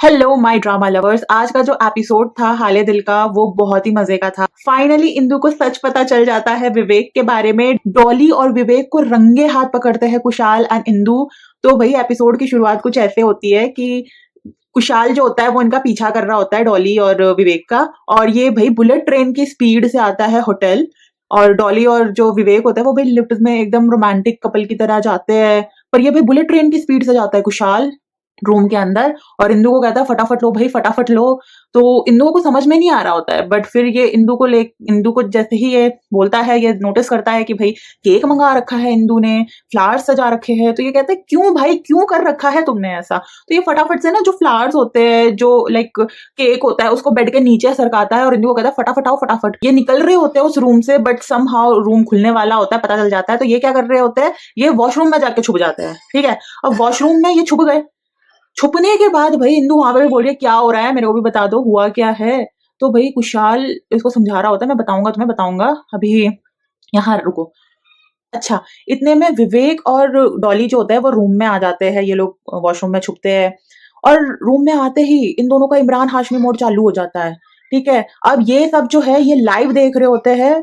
Hello my drama lovers. आज का जो एपिसोड था हाले दिल का वो बहुत ही मजे का था। फाइनली इंदु को सच पता चल जाता है विवेक के बारे में। डॉली और विवेक को रंगे हाथ पकड़ते हैं कुशाल एंड इंदु। तो वही एपिसोड की शुरुआत कुछ ऐसे होती है कि कुशाल जो होता है वो इनका पीछा कर रहा होता है डॉली और विवेक का। और ये भाई बुलेट ट्रेन की स्पीड से आता है होटल। और डॉली और जो विवेक होता है वो भाई लिफ्ट में एकदम रोमांटिक कपल की तरह जाते हैं। पर ये भाई बुलेट ट्रेन की स्पीड से जाता है कुशाल रूम के अंदर। और इंदु को कहता है फटाफट लो भाई फटाफट लो। तो इंदु को समझ में नहीं आ रहा होता है, बट फिर ये इंदु को जैसे ही ये बोलता है, ये नोटिस करता है कि भाई केक मंगा रखा है इंदु ने, फ्लावर्स सजा रखे हैं। तो ये कहते हैं क्यों भाई क्यों कर रखा है तुमने ऐसा। तो ये फटाफट से ना जो फ्लावर्स होते हैं, जो लाइक केक होता है, उसको बेड के नीचे सरकाता है और इंदु को कहता है फटाफट आओ फटाफट। ये निकल रहे होते हैं उस रूम से, बट समहाउ रूम खुलने वाला होता है, पता चल जाता है। तो ये क्या कर रहे होते हैं, ये वॉशरूम में जाके छुप जाते हैं। ठीक है, अब वॉशरूम में ये छुप गए। छुपने के बाद भाई इंदु वहां पे भी बोल रही है क्या हो रहा है, मेरे को भी बता दो हुआ क्या है। तो भाई कुशाल इसको समझा रहा होता है, मैं बताऊंगा तुम्हें बताऊंगा, अभी यहाँ रुको। अच्छा, इतने में विवेक और डॉली जो होता है वो रूम में आ जाते हैं। ये लोग वॉशरूम में छुपते हैं और रूम में आते ही इन दोनों का इमरान हाशमी मोड चालू हो जाता है। ठीक है, अब ये सब जो है ये लाइव देख रहे होते हैं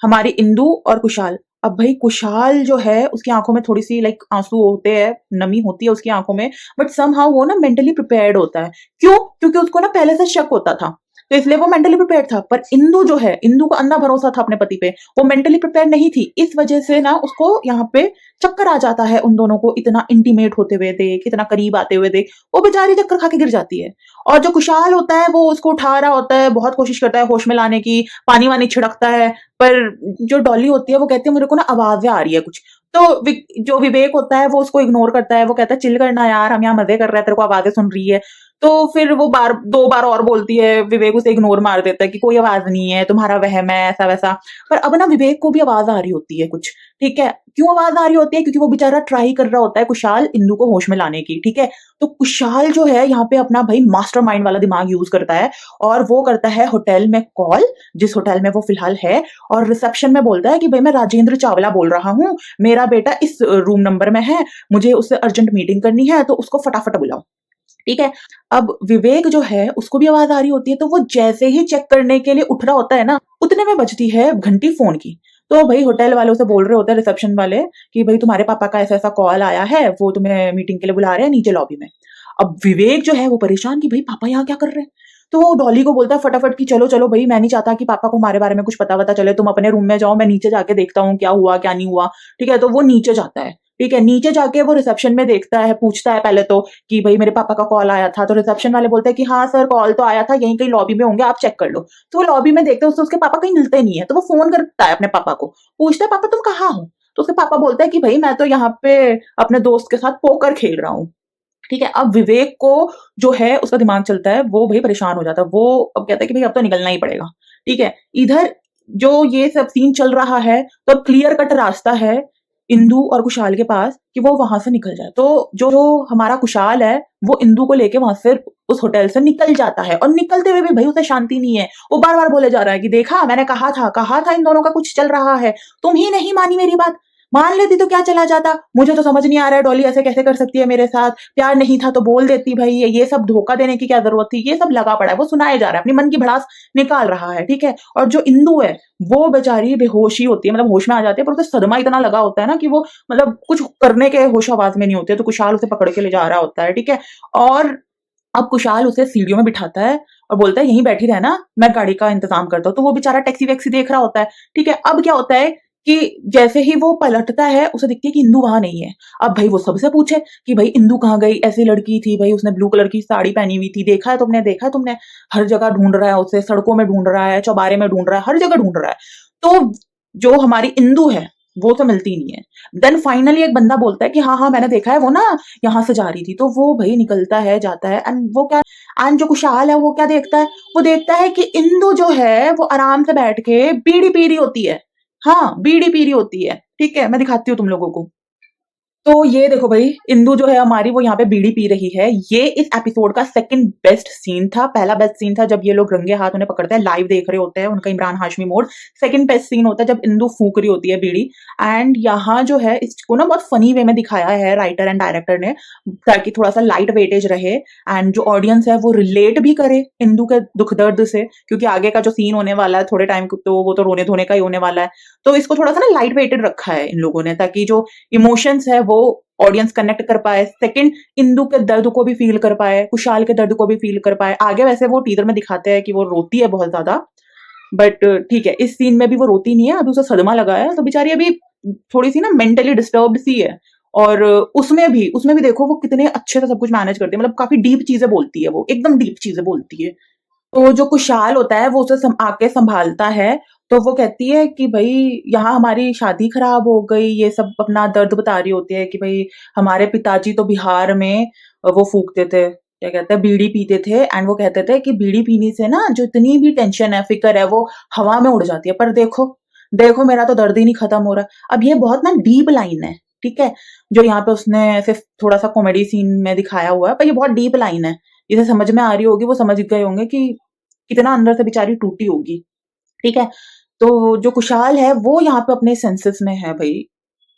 हमारी इंदु और कुशाल। अब भाई कुशाल जो है उसकी आंखों में थोड़ी सी लाइक आंसू होते हैं, नमी होती है उसकी आंखों में। बट समहाउ वो ना मेंटली प्रिपेयर्ड होता है। क्यों? क्योंकि उसको ना पहले से शक होता था, तो इसलिए वो मेंटली प्रिपेयर्ड था। पर इंदु जो है, इंदु को अंधा भरोसा था अपने पति पे, वो मेंटली प्रिपेयर नहीं थी। इस वजह से ना उसको यहाँ पे चक्कर आ जाता है उन दोनों को इतना इंटीमेट होते हुए देख, इतना करीब आते हुए देख। वो बेचारी चक्कर खा के गिर जाती है। और जो कुशाल होता है वो उसको उठा रहा होता है, बहुत कोशिश करता है होश में लाने की, पानी वानी छिड़कता है। पर जो डॉली होती है वो कहती है मुझे को ना आवाजें आ रही है कुछ। तो जो विवेक होता है वो उसको इग्नोर करता है, वो कहता है चिल करना यार, हम यहाँ मजे कर रहे हैं, तेरे को आवाजें सुन रही है। तो फिर वो दो बार और बोलती है, विवेक उसे इग्नोर मार देता है कि कोई आवाज नहीं है, तुम्हारा वहम है, ऐसा वैसा। पर अब ना विवेक को भी आवाज आ रही होती है कुछ। ठीक है, क्यों आवाज आ रही होती है? क्योंकि वो बेचारा ट्राई कर रहा होता है कुशाल इंदु को होश में लाने की। ठीक है, तो कुशाल जो है यहाँ पे अपना भाई मास्टरमाइंड वाला दिमाग यूज करता है और वो करता है होटल में कॉल, जिस होटल में वो फिलहाल है। और रिसेप्शन में बोलता है कि भाई मैं राजेंद्र चावला बोल रहा हूँ, मेरा बेटा इस रूम नंबर में है, मुझे उससे अर्जेंट मीटिंग करनी है, तो उसको फटाफट बुलाओ। ठीक है, अब विवेक जो है उसको भी आवाज आ रही होती है, तो वो जैसे ही चेक करने के लिए उठ रहा होता है ना, उतने में बजती है घंटी फोन की। तो भाई होटल वालों से बोल रहे होते हैं रिसेप्शन वाले कि भाई तुम्हारे पापा का ऐसा ऐसा कॉल आया है, वो तुम्हें मीटिंग के लिए बुला रहे हैं नीचे लॉबी में। अब विवेक जो है वो परेशान कि भाई पापा यहाँ क्या कर रहे हैं। तो वो डॉली को बोलता है फटाफट कि चलो चलो भाई, मैं नहीं चाहता कि पापा को हमारे बारे में कुछ पता चले, तुम अपने रूम में जाओ, मैं नीचे जाके देखता हूँ क्या हुआ क्या नहीं हुआ। ठीक है, तो वो नीचे जाता है। ठीक है, नीचे जाके वो रिसेप्शन में देखता है, पूछता है पहले तो कि भाई मेरे पापा का कॉल आया था। तो रिसेप्शन वाले बोलते हैं कि हाँ सर कॉल तो आया था, यहीं कहीं लॉबी में होंगे, आप चेक कर लो। तो वो लॉबी में देखते हैं उसके पापा कहीं मिलते नहीं है। तो वो फोन करता है अपने पापा को, पूछता है पापा तुम कहाँ हो। तो उसके पापा बोलते हैं कि भाई मैं तो यहाँ पे अपने दोस्त के साथ पोकर खेल रहा हूँ। ठीक है, अब विवेक को जो है उसका दिमाग चलता है, वो भाई परेशान हो जाता है। वो अब कहता है कि भाई अब तो निकलना ही पड़ेगा। ठीक है, इधर जो ये सब सीन चल रहा है, तो अब क्लियर कट रास्ता है इंदु और कुशाल के पास कि वो वहां से निकल जाए। तो जो हमारा कुशाल है वो इंदु को लेके वहां से उस होटल से निकल जाता है। और निकलते हुए भी भाई उसे शांति नहीं है, वो बार बार बोले जा रहा है कि देखा मैंने कहा था इन दोनों का कुछ चल रहा है, तुम ही नहीं मानी मेरी बात। मान लेती तो क्या चला जाता, मुझे तो समझ नहीं आ रहा है डॉली ऐसे कैसे कर सकती है मेरे साथ, प्यार नहीं था तो बोल देती भाई, ये सब धोखा देने की क्या जरूरत थी। ये सब लगा पड़ा है, वो सुनाया जा रहा है, अपनी मन की भड़ास निकाल रहा है। ठीक है, और जो इंदु है वो बेचारी बेहोशी होती है, मतलब होश में आ जाती है, पर उसे सदमा इतना लगा होता है ना कि वो मतलब कुछ करने के होश आवाज में नहीं होती है। तो कुशाल उसे पकड़ के ले जा रहा होता है। ठीक है, और अब कुशाल उसे सीढ़ियों में बिठाता है और बोलता है यहीं बैठी रहना, मैं गाड़ी का इंतजाम करता हूँ। तो वो बेचारा टैक्सी वैक्सी देख रहा होता है। ठीक है, अब क्या होता है कि जैसे ही वो पलटता है उसे दिखती है कि इंदु वहां नहीं है। अब भाई वो सबसे पूछे कि भाई इंदु कहाँ गई, ऐसी लड़की थी भाई, उसने ब्लू कलर की साड़ी पहनी हुई थी, देखा है तुमने, हर जगह ढूंढ रहा है उसे, सड़कों में ढूंढ रहा है, चौबारे में ढूंढ रहा है, हर जगह ढूंढ रहा है। तो जो हमारी इंदु है वो तो मिलती नहीं है। देन फाइनली एक बंदा बोलता है कि हाँ हाँ मैंने देखा है, वो ना यहाँ से जा रही थी। तो वो भाई निकलता है जाता है, एंड वो क्या, एंड जो कुशाल है वो क्या देखता है, वो देखता है कि इंदु जो है वो आराम से बैठ के बीड़ी पी रही होती है। हाँ, बीड़ी पी रही होती है। ठीक है, मैं दिखाती हूँ तुम लोगों को। तो ये देखो भाई, इंदु जो है हमारी वो यहाँ पे बीड़ी पी रही है। ये इस एपिसोड का सेकंड बेस्ट सीन था। पहला बेस्ट सीन था जब ये लोग रंगे हाथ उन्हें पकड़ते हैं, लाइव देख रहे होते हैं उनका Imran Hashmi mode. Second best scene होता है जब इंदु फूक रही होती है बीड़ी। एंड यहाँ जो है इसको ना बहुत फनी वे में दिखाया है राइटर एंड डायरेक्टर ने, ताकि थोड़ा सा लाइट वेटेज रहे एंड जो ऑडियंस है वो रिलेट भी करे इंदु के दुख दर्द से, क्योंकि आगे का जो सीन होने वाला है थोड़े टाइम तो वो तो रोने धोने का ही होने वाला है। तो इसको थोड़ा सा ना लाइट वेटेड रखा है इन लोगों ने, ताकि जो इमोशंस है वो ऑडियंस कनेक्ट कर पाए। सेकंड, इंदु के दर्द को भी फील कर पाए, कुशाल के दर्द को भी फील कर पाए। आगे वैसे वो टीजर में दिखाते हैं कि वो रोती है बहुत ज्यादा, बट ठीक है, इस सीन में भी वो रोती नहीं है, अभी उसे सदमा लगा है तो बेचारी अभी थोड़ी सी ना मेंटली डिस्टर्ब्ड सी है। और उसमें भी देखो वो कितने अच्छे से सब कुछ मैनेज करती है, मतलब काफी डीप चीजें बोलती है, वो एकदम डीप चीजें बोलती है। तो जो कुशाल होता है वो उसे आके संभालता है। तो वो कहती है कि भाई यहाँ हमारी शादी खराब हो गई, ये सब अपना दर्द बता रही होती है कि भाई हमारे पिताजी तो बिहार में वो फूकते थे, क्या कहते हैं, बीड़ी पीते थे। एंड वो कहते थे कि बीड़ी पीने से ना जो इतनी भी टेंशन है, फिक्र है, वो हवा में उड़ जाती है। पर देखो देखो मेरा तो दर्द ही नहीं खत्म हो रहा। अब ये बहुत ना डीप लाइन है, ठीक है, जो यहाँ पे उसने सिर्फ थोड़ा सा कॉमेडी सीन में दिखाया हुआ है, पर ये बहुत डीप लाइन है। इसे समझ में आ रही होगी, वो समझ गए होंगे कि कितना अंदर से बेचारी टूटी होगी, ठीक है। तो जो कुशाल है वो यहाँ पे अपने सेंसेस में है भाई।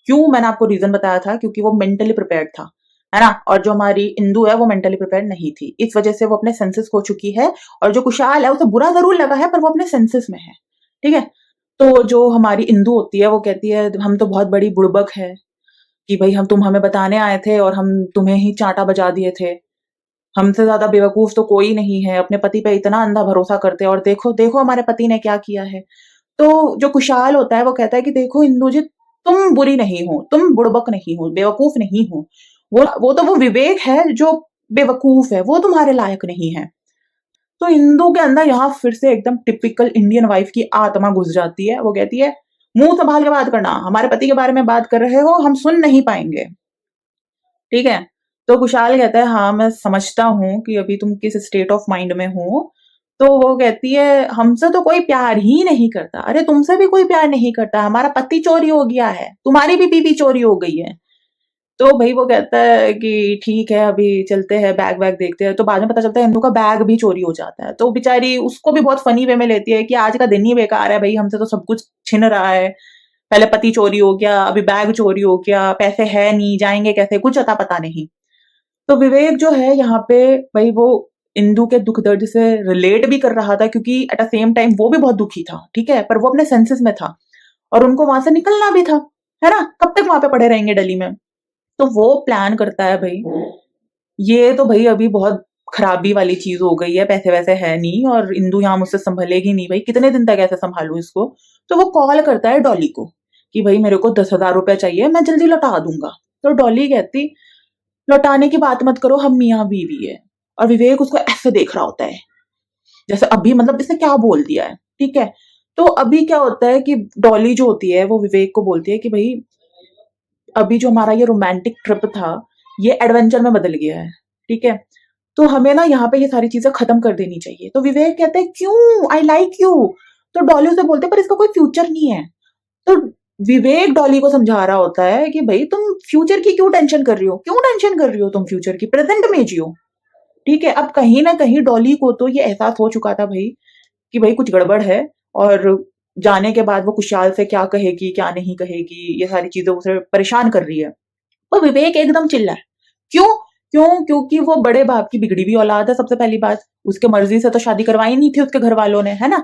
क्यों, मैंने आपको रीजन बताया था, क्योंकि वो मेंटली प्रिपेयर्ड था, है ना। और जो हमारी इंदु है वो मेंटली प्रिपेयर्ड नहीं थी, इस वजह से वो अपने सेंसेस खो चुकी है। और जो कुशाल है उसे बुरा जरूर लगा है, पर वो अपने सेंसेस में है, ठीक है। तो जो हमारी इंदु होती है वो कहती है हम तो बहुत बड़ी बुड़बक है कि भाई तुम हमें बताने आए थे और हम तुम्हें ही चांटा बजा दिए थे। हमसे ज्यादा बेवकूफ तो कोई नहीं है, अपने पति पे इतना अंधा भरोसा करते हैं और देखो देखो हमारे पति ने क्या किया है। तो जो कुशाल होता है वो कहता है कि देखो इंदु जी, तुम बुरी नहीं हो, तुम बुड़बक नहीं हो, बेवकूफ नहीं हो। वो विवेक है जो बेवकूफ है, वो तुम्हारे लायक नहीं है। तो इंदु के अंदर यहाँ फिर से एकदम टिपिकल इंडियन वाइफ की आत्मा घुस जाती है। वो कहती है मुंह संभाल के बात करना, हमारे पति के बारे में बात कर रहे हो, हम सुन नहीं पाएंगे, ठीक है। तो कुशाल कहता है हाँ मैं समझता हूँ कि अभी तुम किस स्टेट ऑफ माइंड में हो। तो वो कहती है हमसे तो कोई प्यार ही नहीं करता। अरे तुमसे भी कोई प्यार नहीं करता, हमारा पति चोरी हो गया है, तुम्हारी भी बीवी चोरी हो गई है। तो भाई वो कहता है कि ठीक है अभी चलते हैं, बैग वैग देखते हैं। तो बाद में पता चलता है इंदु का बैग भी चोरी हो जाता है। तो बेचारी उसको भी बहुत फनी वे में लेती है कि आज का दिन ही बेकार है भाई, हमसे तो सब कुछ छिन रहा है, पहले पति चोरी हो गया, अभी बैग चोरी हो गया, पैसे है नहीं, जाएंगे कैसे, कुछ अता पता नहीं। तो विवेक जो है यहाँ पे भाई वो इंदु के दुख दर्द से रिलेट भी कर रहा था, क्योंकि एट अ सेम टाइम वो भी बहुत दुखी था, ठीक है, पर वो अपने सेंसेस में था और उनको वहां से निकलना भी था, है ना, कब तक वहां पे पड़े रहेंगे दिल्ली में। तो वो प्लान करता है भाई, ये तो भाई अभी बहुत खराबी वाली चीज हो गई है, पैसे वैसे है नहीं और इंदु यहाँ मुझसे संभलेगी नहीं भाई, कितने दिन तक ऐसे संभालू इसको। तो वो कॉल करता है डॉली को कि भाई मेरे को 10,000 रुपए चाहिए, मैं जल्दी लौटा दूंगा। तो डॉली कहती लौटाने की बात मत करो, हम मियाँ बीवी है। और विवेक उसको ऐसे देख रहा होता है जैसे अभी मतलब इसने क्या बोल दिया है, ठीक है। तो अभी क्या होता है कि डॉली जो होती है वो विवेक को बोलती है कि भाई अभी जो हमारा ये रोमांटिक ट्रिप था ये एडवेंचर में बदल गया है, ठीक है, तो हमें ना यहाँ पे ये सारी चीजें खत्म कर देनी चाहिए। तो विवेक कहते हैं क्यों, आई लाइक यू। तो डॉली उसे बोलते पर इसका कोई फ्यूचर नहीं है। तो विवेक डॉली को समझा रहा होता है कि भाई तुम फ्यूचर की क्यों टेंशन कर रही हो, क्यों टेंशन कर रही हो, तुम फ्यूचर की, प्रेजेंट में जियो, ठीक है। अब कहीं ना कहीं डॉली को तो ये एहसास हो चुका था भाई कि भाई कुछ गड़बड़ है, और जाने के बाद वो कुशाल से क्या कहेगी क्या नहीं कहेगी, ये सारी चीजें उसे परेशान कर रही है। और विवेक एकदम चिल्ला है, क्यों, क्योंकि वो बड़े बाप की बिगड़ी हुई औलाद है, सबसे पहली बात, उसके मर्जी से तो शादी करवाई नहीं थी उसके घर वालों ने, है ना।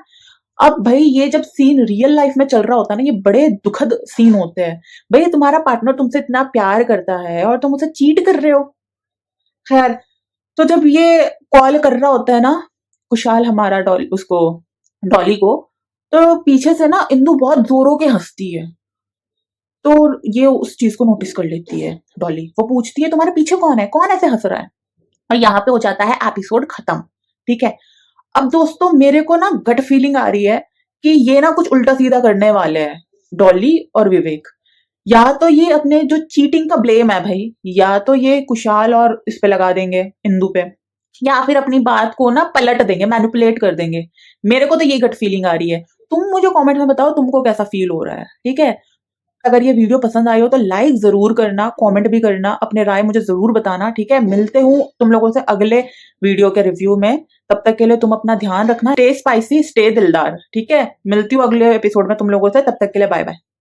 अब भाई ये जब सीन रियल लाइफ में चल रहा होता है ना, ये बड़े दुखद सीन होते हैं। भाई तुम्हारा पार्टनर तुमसे इतना प्यार करता है और तुम उसे चीट कर रहे हो। खैर, तो जब ये कॉल कर रहा होता है ना कुशाल हमारा डॉली को, तो पीछे से ना इंदु बहुत जोरों के हंसती है। तो ये उस चीज को नोटिस कर लेती है डॉली, वो पूछती है तुम्हारे पीछे कौन है, कौन ऐसे हंस रहा है। और यहाँ पे हो जाता है एपिसोड खत्म, ठीक है। अब दोस्तों मेरे को ना गट फीलिंग आ रही है कि ये ना कुछ उल्टा सीधा करने वाले हैं डॉली और विवेक। या तो ये अपने जो चीटिंग का ब्लेम है भाई, या तो ये कुशाल और इस पे लगा देंगे इंदु पे, या फिर अपनी बात को ना पलट देंगे, मैनिपुलेट कर देंगे। मेरे को तो ये गट फीलिंग आ रही है। तुम मुझे कमेंट में बताओ तुमको कैसा फील हो रहा है, ठीक है। अगर ये वीडियो पसंद आई हो तो लाइक जरूर करना, कमेंट भी करना, अपने राय मुझे जरूर बताना, ठीक है। मिलते हूँ तुम लोगों से अगले वीडियो के रिव्यू में। तब तक के लिए तुम अपना ध्यान रखना। स्टे स्पाइसी, स्टे दिलदार, ठीक है। मिलती हूँ अगले एपिसोड में तुम लोगों से, तब तक के लिए बाय बाय।